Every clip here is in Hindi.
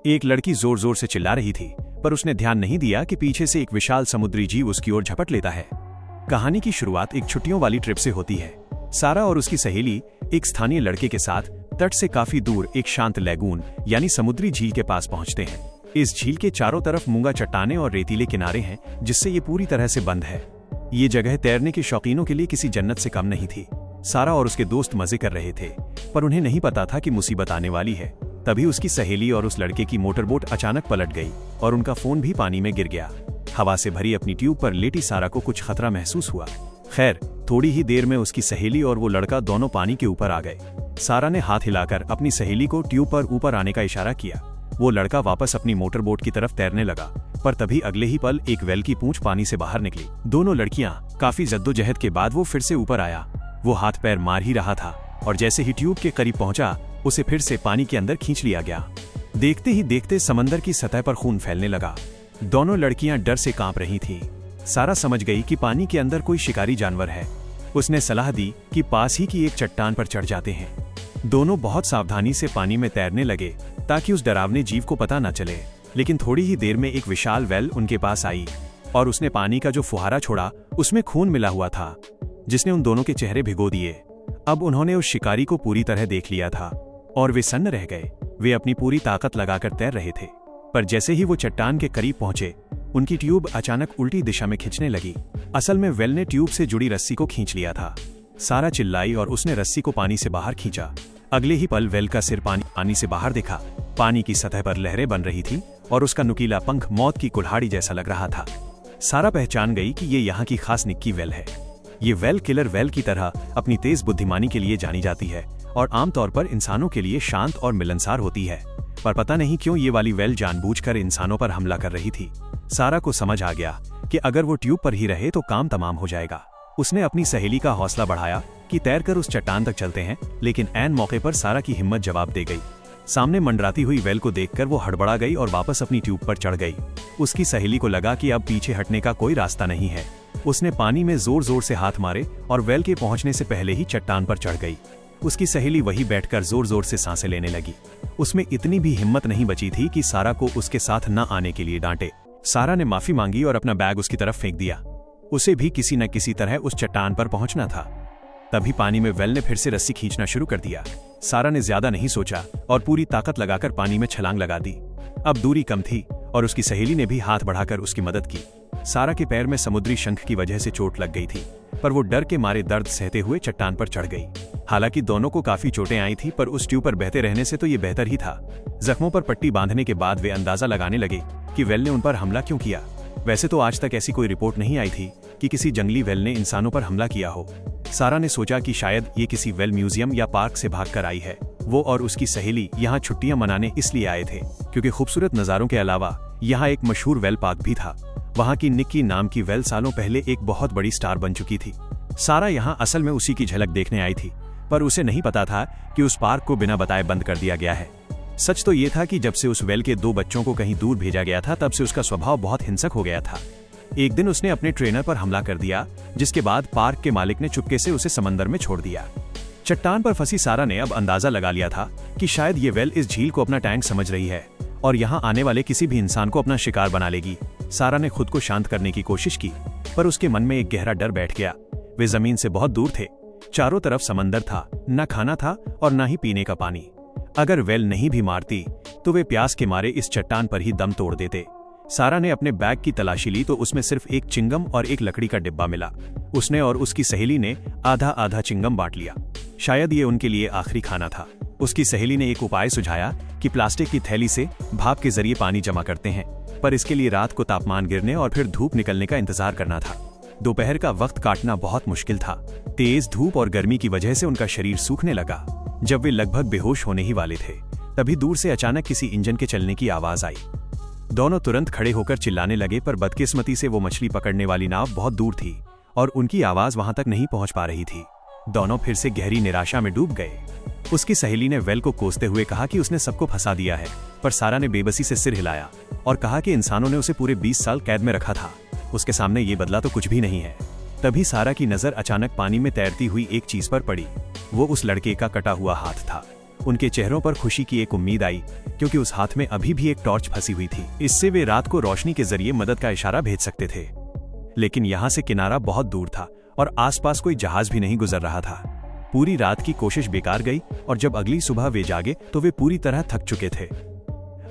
एक लड़की जोर जोर से चिल्ला रही थी, पर उसने ध्यान नहीं दिया कि पीछे से एक विशाल समुद्री जीव उसकी ओर झपट लेता है। कहानी की शुरुआत एक छुट्टियों वाली ट्रिप से होती है। सारा और उसकी सहेली एक स्थानीय लड़के के साथ तट से काफी दूर एक शांत लैगून यानी समुद्री झील के पास पहुंचते हैं। इस झील के चारों तरफ मूंगा चट्टानें और रेतीले किनारे हैं, जिससे ये पूरी तरह से बंद है। ये जगह तैरने के शौकीनों के लिए किसी जन्नत से कम नहीं थी। सारा और उसके दोस्त मजे कर रहे थे, पर उन्हें नहीं पता था कि मुसीबत आने वाली है। तभी उसकी सहेली और उस लड़के की मोटरबोट अचानक पलट गई और उनका फोन भी पानी में गिर गया। हवा से भरी अपनी ट्यूब पर लेटी सारा को कुछ खतरा महसूस हुआ। खैर, थोड़ी ही देर में उसकी सहेली और वो लड़का दोनों पानी के ऊपर आ गए। सारा ने हाथ हिलाकर अपनी सहेली को ट्यूब पर ऊपर आने का इशारा किया। वो लड़का वापस अपनी मोटरबोट की तरफ तैरने लगा, पर तभी अगले ही पल एक वेल की पूंछ पानी से बाहर निकली। दोनों लड़कियां काफी जद्दोजहद के बाद वो फिर से ऊपर आया। वो हाथ पैर मार ही रहा था और जैसे ही ट्यूब के करीब पहुंचा, उसे फिर से पानी के अंदर खींच लिया गया। देखते ही देखते समंदर की सतह पर खून फैलने लगा। दोनों लड़कियां डर से कांप रही थीं। सारा समझ गई कि पानी के अंदर कोई शिकारी जानवर है। उसने सलाह दी कि पास ही की एक चट्टान पर चढ़ जाते हैं। दोनों बहुत सावधानी से पानी में तैरने लगे ताकि उस डरावने जीव को पता न चले। लेकिन थोड़ी ही देर में एक विशाल वेल उनके पास आई और उसने पानी का जो फुहारा छोड़ा उसमें खून मिला हुआ था, जिसने उन दोनों के चेहरे भिगो दिए। अब उन्होंने उस शिकारी को पूरी तरह देख लिया था और वे सन्न रह गए। वे अपनी पूरी ताकत लगाकर तैर रहे थे, पर जैसे ही वो चट्टान के करीब पहुंचे, उनकी ट्यूब अचानक उल्टी दिशा में खिंचने लगी। असल में वेल ने ट्यूब से जुड़ी रस्सी को खींच लिया था। सारा चिल्लाई और उसने रस्सी को पानी से बाहर खींचा। अगले ही पल वेल का सिर पानी से बाहर दिखा। पानी की सतह पर लहरें बन रही थी और उसका नुकीला पंख मौत की कुल्हाड़ी जैसा लग रहा था। सारा पहचान गई कि ये यहाँ की खास निक्की वेल है। ये वेल किलर वेल की तरह अपनी तेज बुद्धिमानी के लिए जानी जाती है और आमतौर पर इंसानों के लिए शांत और मिलनसार होती है। पर पता नहीं क्यों ये वाली वेल जानबूझकर इंसानों पर हमला कर रही थी। सारा को समझ आ गया कि अगर वो ट्यूब पर ही रहे तो काम तमाम हो जाएगा। उसने अपनी सहेली का हौसला बढ़ाया कि तैरकर उस चट्टान तक चलते हैं, लेकिन ऐन मौके पर सारा की हिम्मत जवाब दे गई। सामने मंडराती हुई वेल को देखकर वो हड़बड़ा गई और वापस अपनी ट्यूब पर चढ़ गई। उसकी सहेली को लगा कि अब पीछे हटने का कोई रास्ता नहीं है। उसने पानी में जोर जोर से हाथ मारे और वेल के पहुंचने से पहले ही चट्टान पर चढ़ गई। उसकी सहेली वहीं बैठकर जोर जोर से सांसें लेने लगी। उसमें इतनी भी हिम्मत नहीं बची थी कि सारा को उसके साथ न आने के लिए डांटे। सारा ने माफी मांगी और अपना बैग उसकी तरफ फेंक दिया। उसे भी किसी न किसी तरह उस चट्टान पर पहुंचना था। तभी पानी में वेल ने फिर से रस्सी खींचना शुरू कर दिया। सारा ने ज्यादा नहीं सोचा और पूरी ताकत लगाकर पानी में छलांग लगा दी। अब दूरी कम थी और उसकी सहेली ने भी हाथ बढ़ाकर उसकी मदद की। सारा के पैर में समुद्री शंख की वजह से चोट लग गई थी, पर वो डर के मारे दर्द सहते हुए चट्टान पर चढ़ गई। हालांकि दोनों को काफी चोटें आई थी, पर उस ट्यूब पर बहते रहने से तो ये बेहतर ही था। जख्मों पर पट्टी बांधने के बाद वे अंदाजा लगाने लगे कि वेल ने उन पर हमला क्यों किया। वैसे तो आज तक ऐसी कोई रिपोर्ट नहीं आई थी कि किसी जंगली वेल ने इंसानों पर हमला किया हो। सारा ने सोचा कि शायद ये किसी वेल म्यूजियम या पार्क से भागकर आई है। वो और उसकी सहेली यहाँ छुट्टियां मनाने इसलिए आए थे क्योंकि खूबसूरत नज़ारों के अलावा यहाँ एक मशहूर वेल पार्क भी था। वहाँ की निक्की नाम की वेल सालों पहले एक बहुत बड़ी स्टार बन चुकी थी। सारा यहाँ असल में उसी की झलक देखने आई थी, पर उसे नहीं पता था कि उस पार्क को बिना बताए बंद कर दिया गया है। सच तो ये था कि जब से उस वेल के 2 बच्चों को कहीं दूर भेजा गया था, तब से उसका स्वभाव बहुत हिंसक हो गया था। एक दिन उसने अपने ट्रेनर पर हमला कर दिया, जिसके बाद पार्क के मालिक ने चुपके से उसे समंदर में छोड़ दिया। चट्टान पर फंसी सारा ने अब अंदाजा लगा लिया था कि शायद ये वेल इस झील को अपना टैंक समझ रही है और यहाँ आने वाले किसी भी इंसान को अपना शिकार बना लेगी। सारा ने खुद को शांत करने की कोशिश की, पर उसके मन में एक गहरा डर बैठ गया। वे जमीन से बहुत दूर थे, चारों तरफ समंदर था, न खाना था और न ही पीने का पानी। अगर वेल नहीं भी मारती तो वे प्यास के मारे इस चट्टान पर ही दम तोड़ देते। सारा ने अपने बैग की तलाशी ली तो उसमें सिर्फ एक चिंगम और एक लकड़ी का डिब्बा मिला। उसने और उसकी सहेली ने आधा आधा चिंगम बांट लिया। शायद ये उनके लिए आखिरी खाना था। उसकी सहेली ने एक उपाय सुझाया कि प्लास्टिक की थैली से भाप के जरिए पानी जमा करते हैं, पर इसके लिए रात को तापमान गिरने और फिर धूप निकलने का इंतजार करना था। दोपहर का वक्त काटना बहुत मुश्किल था। तेज धूप और गर्मी की वजह से उनका शरीर सूखने लगा। जब वे लगभग बेहोश होने ही वाले थे, तभी दूर से अचानक किसी इंजन के चलने की आवाज आई। दोनों तुरंत खड़े होकर चिल्लाने लगे, पर बदकिस्मती से वो मछली पकड़ने वाली नाव बहुत दूर थी और उनकी आवाज वहां तक नहीं पहुंच पा रही थी। दोनों फिर से गहरी निराशा में डूब गए। उसकी सहेली ने वेल को कोसते हुए कहा कि उसने सबको फंसा दिया है, पर सारा ने बेबसी से सिर हिलाया और कहा कि इंसानों ने उसे पूरे 20 साल कैद में रखा था। उसके सामने ये बदला तो कुछ भी नहीं है। तभी सारा की नजर अचानक पानी में तैरती हुई एक चीज पर पड़ी। वो उस लड़के का कटा हुआ हाथ था। उनके चेहरों पर खुशी की एक उम्मीद आई, क्योंकि उस हाथ में अभी भी एक टॉर्च फंसी हुई थी। इससे वे रात को रोशनी के जरिए मदद का इशारा भेज सकते थे। लेकिन यहाँ से किनारा बहुत दूर था और आसपास कोई जहाज भी नहीं गुजर रहा था। पूरी रात की कोशिश बेकार गई और जब अगली सुबह वे जागे तो वे पूरी तरह थक चुके थे।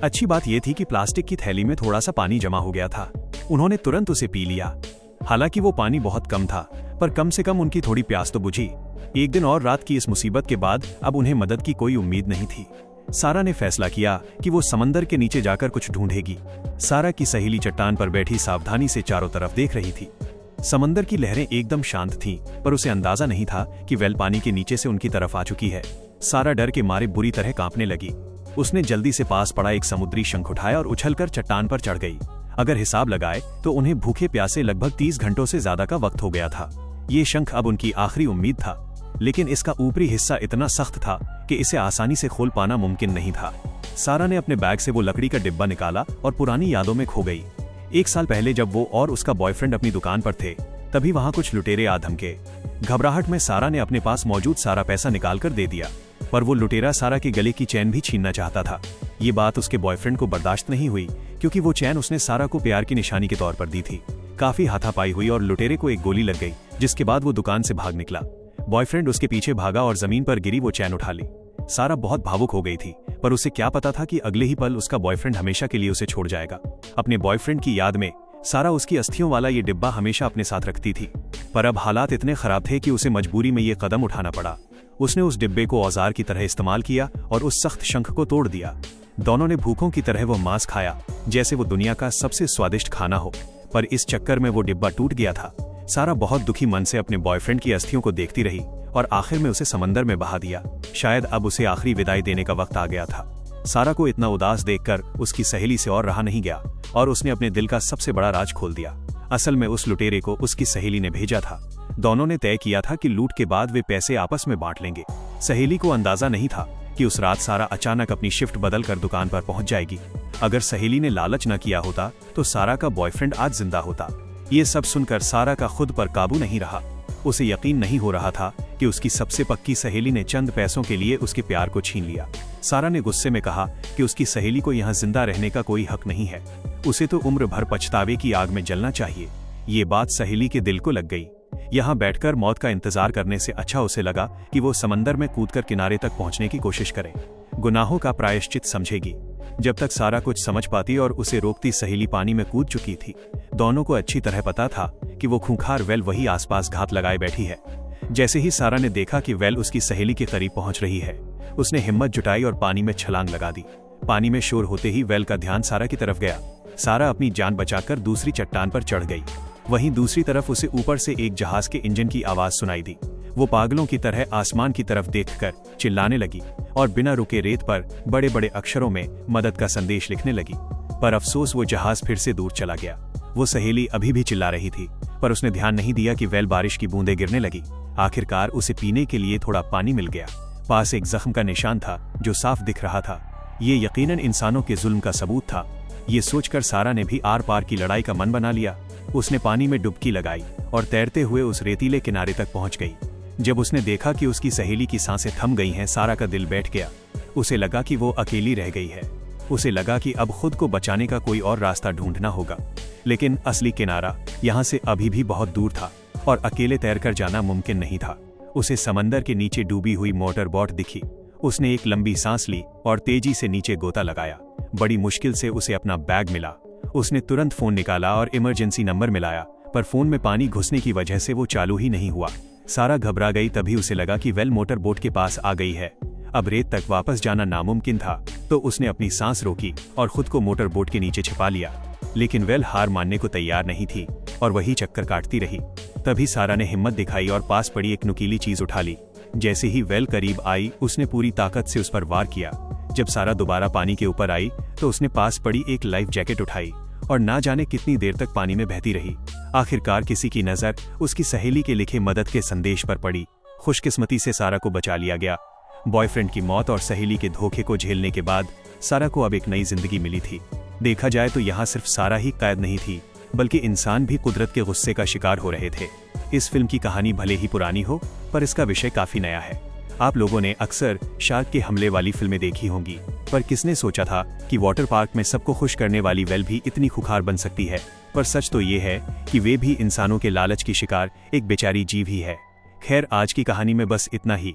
अच्छी बात यह थी कि प्लास्टिक की थैली में थोड़ा सा पानी जमा हो गया था। उन्होंने तुरंत उसे पी लिया। हालांकि वो पानी बहुत कम था, पर कम से कम उनकी थोड़ी प्यास तो बुझी। एक दिन और रात की इस मुसीबत के बाद अब उन्हें मदद की कोई उम्मीद नहीं थी। सारा ने फैसला किया कि वो समंदर के नीचे जाकर कुछ ढूंढेगी। सारा की सहेली चट्टान पर बैठी सावधानी से चारों तरफ देख रही थी। समंदर की लहरें एकदम शांत थीं, पर उसे अंदाजा नहीं था कि वेल पानी के नीचे से उनकी तरफ आ चुकी है। सारा डर के मारे बुरी तरह कांपने लगी। उसने जल्दी से पास पड़ा एक समुद्री शंख उठाया और उछलकर चट्टान पर चढ़ गई। अगर हिसाब लगाए तो उन्हें भूखे प्यासे लगभग 30 घंटों से ज्यादा का वक्त हो गया था। ये शंख अब उनकी आखिरी उम्मीद था, लेकिन इसका ऊपरी हिस्सा इतना सख्त था कि इसे आसानी से खोल पाना मुमकिन नहीं था। सारा ने अपने बैग से वो लकड़ी का डिब्बा निकाला और पुरानी यादों में खो गई। 1 साल पहले जब वो और उसका बॉयफ्रेंड अपनी दुकान पर थे, तभी वहां कुछ लुटेरे आ धमके। घबराहट में सारा ने अपने पास मौजूद सारा पैसा निकालकर दे दिया, पर वो लुटेरा सारा के गले की चैन भी छीनना चाहता था। ये बात उसके बॉयफ्रेंड को बर्दाश्त नहीं हुई, क्योंकि वो चैन उसने सारा को प्यार की निशानी के तौर पर दी थी। काफी हाथापाई हुई और लुटेरे को एक गोली लग गई, जिसके बाद वो दुकान से भाग निकला। बॉयफ्रेंड उसके पीछे भागा और जमीन पर गिरी वो चैन उठा ली। सारा बहुत भावुक हो गई थी, पर उसे क्या पता था कि अगले ही पल उसका बॉयफ्रेंड हमेशा के लिए उसे छोड़ जाएगा। अपने बॉयफ्रेंड की याद में सारा उसकी अस्थियों वाला ये डिब्बा हमेशा अपने साथ रखती थी, पर अब हालात इतने खराब थे कि उसे मजबूरी में ये कदम उठाना पड़ा। उसने उस डिब्बे को औजार की तरह इस्तेमाल किया और उस सख्त शंख को तोड़ दिया। दोनों ने भूखों की तरह वो मांस खाया, जैसे वो दुनिया का सबसे स्वादिष्ट खाना हो, पर इस चक्कर में वो डिब्बा टूट गया था। सारा बहुत दुखी मन से अपने बॉयफ्रेंड की अस्थियों को देखती रही और आखिर में उसे समंदर में बहा दिया। शायद अब उसे आखिरी विदाई देने का वक्त आ गया था। सारा को इतना उदास देखकर उसकी सहेली से और रहा नहीं गया और उसने अपने दिल का सबसे बड़ा राज खोल दिया। असल में उस लुटेरे को उसकी सहेली ने भेजा था। दोनों ने तय किया था कि लूट के बाद वे पैसे आपस में बांट लेंगे। सहेली को अंदाजा नहीं था कि उस रात सारा अचानक अपनी शिफ्ट बदलकर दुकान पर पहुंच जाएगी। अगर सहेली ने लालच न किया होता तो सारा का बॉयफ्रेंड आज जिंदा होता। ये सब सुनकर सारा का खुद पर काबू नहीं रहा। उसे यकीन नहीं हो रहा था कि उसकी सबसे पक्की सहेली ने चंद पैसों के लिए उसके प्यार को छीन लिया। सारा ने गुस्से में कहा कि उसकी सहेली को यहाँ जिंदा रहने का कोई हक नहीं है। उसे तो उम्र भर पछतावे की आग में जलना चाहिए। ये बात सहेली के दिल को लग गई। यहाँ बैठकर मौत का इंतजार करने से अच्छा उसे लगा कि वो समंदर में कूदकर किनारे तक पहुंचने की कोशिश करे। गुनाहों का प्रायश्चित समझेगी। जब तक सारा कुछ समझ पाती और उसे रोकती, सहेली पानी में कूद चुकी थी। दोनों को अच्छी तरह पता था कि वो खूंखार वेल वही आसपास घात लगाए बैठी है। जैसे ही सारा ने देखा कि वेल उसकी सहेली के करीब पहुंच रही है, उसने हिम्मत जुटाई और पानी में छलांग लगा दी। पानी में शोर होते ही वेल का ध्यान सारा की तरफ गया। सारा अपनी जान बचाकर दूसरी चट्टान पर चढ़ गई। वहीं दूसरी तरफ उसे ऊपर से एक जहाज के इंजन की आवाज सुनाई दी। वो पागलों की तरह आसमान की तरफ देखकर चिल्लाने लगी और बिना रुके रेत पर बड़े बड़े अक्षरों में मदद का संदेश लिखने लगी। पर अफसोस, वो जहाज फिर से दूर चला गया। वो सहेली अभी भी चिल्ला रही थी, पर उसने ध्यान नहीं दिया कि वेल बारिश की बूंदें गिरने लगी। आखिरकार उसे पीने के लिए थोड़ा पानी मिल गया। पास एक जख्म का निशान था जो साफ दिख रहा था। ये यकीनन इंसानों के जुल्म का सबूत था। ये सोचकर सारा ने भी आर पार की लड़ाई का मन बना लिया। उसने पानी में डुबकी लगाई और तैरते हुए उस रेतीले किनारे तक पहुंच गई। जब उसने देखा कि उसकी सहेली की सांसें थम गई हैं, सारा का दिल बैठ गया। उसे लगा कि वो अकेली रह गई है। उसे लगा कि अब खुद को बचाने का कोई और रास्ता ढूंढना होगा। लेकिन असली किनारा यहाँ से अभी भी बहुत दूर था और अकेले तैरकर जाना मुमकिन नहीं था। उसे समंदर के नीचे डूबी हुई मोटर बोट दिखी। उसने एक लंबी सांस ली और तेजी से नीचे गोता लगाया। बड़ी मुश्किल से उसे अपना बैग मिला। उसने तुरंत फोन निकाला और इमरजेंसी नंबर मिलाया, पर फोन में पानी घुसने की वजह से वो चालू ही नहीं हुआ। सारा घबरा गई। तभी उसे लगा कि वेल मोटर बोट के पास आ गई है। अब रेत तक वापस जाना नामुमकिन था, तो उसने अपनी सांस रोकी और खुद को मोटर बोट के नीचे छिपा लिया। लेकिन वेल हार मानने को तैयार नहीं थी और वही चक्कर काटती रही। तभी सारा ने हिम्मत दिखाई और पास पड़ी एक नुकीली चीज उठा ली। जैसे ही वेल करीब आई, उसने पूरी ताकत से उस पर वार किया। जब सारा दोबारा पानी के ऊपर आई तो उसने पास पड़ी एक लाइफ जैकेट उठाई और ना जाने कितनी देर तक पानी में बहती रही। आखिरकार किसी की नजर उसकी सहेली के लिखे मदद के संदेश पर पड़ी। खुशकिस्मती से सारा को बचा लिया गया। बॉयफ्रेंड की मौत और सहेली के धोखे को झेलने के बाद सारा को अब एक नई जिंदगी मिली थी। देखा जाए तो यहाँ सिर्फ सारा ही कैद नहीं थी, बल्कि इंसान भी कुदरत के गुस्से का शिकार हो रहे थे। इस फिल्म की कहानी भले ही पुरानी हो, पर इसका विषय काफी नया है। आप लोगों ने अक्सर शार्क के हमले वाली फिल्में देखी होंगी, पर किसने सोचा था कि वाटर पार्क में सबको खुश करने वाली वेल भी इतनी खुखार बन सकती है। पर सच तो ये है कि वे भी इंसानों के लालच की शिकार एक बेचारी जीव ही है। खैर, आज की कहानी में बस इतना ही।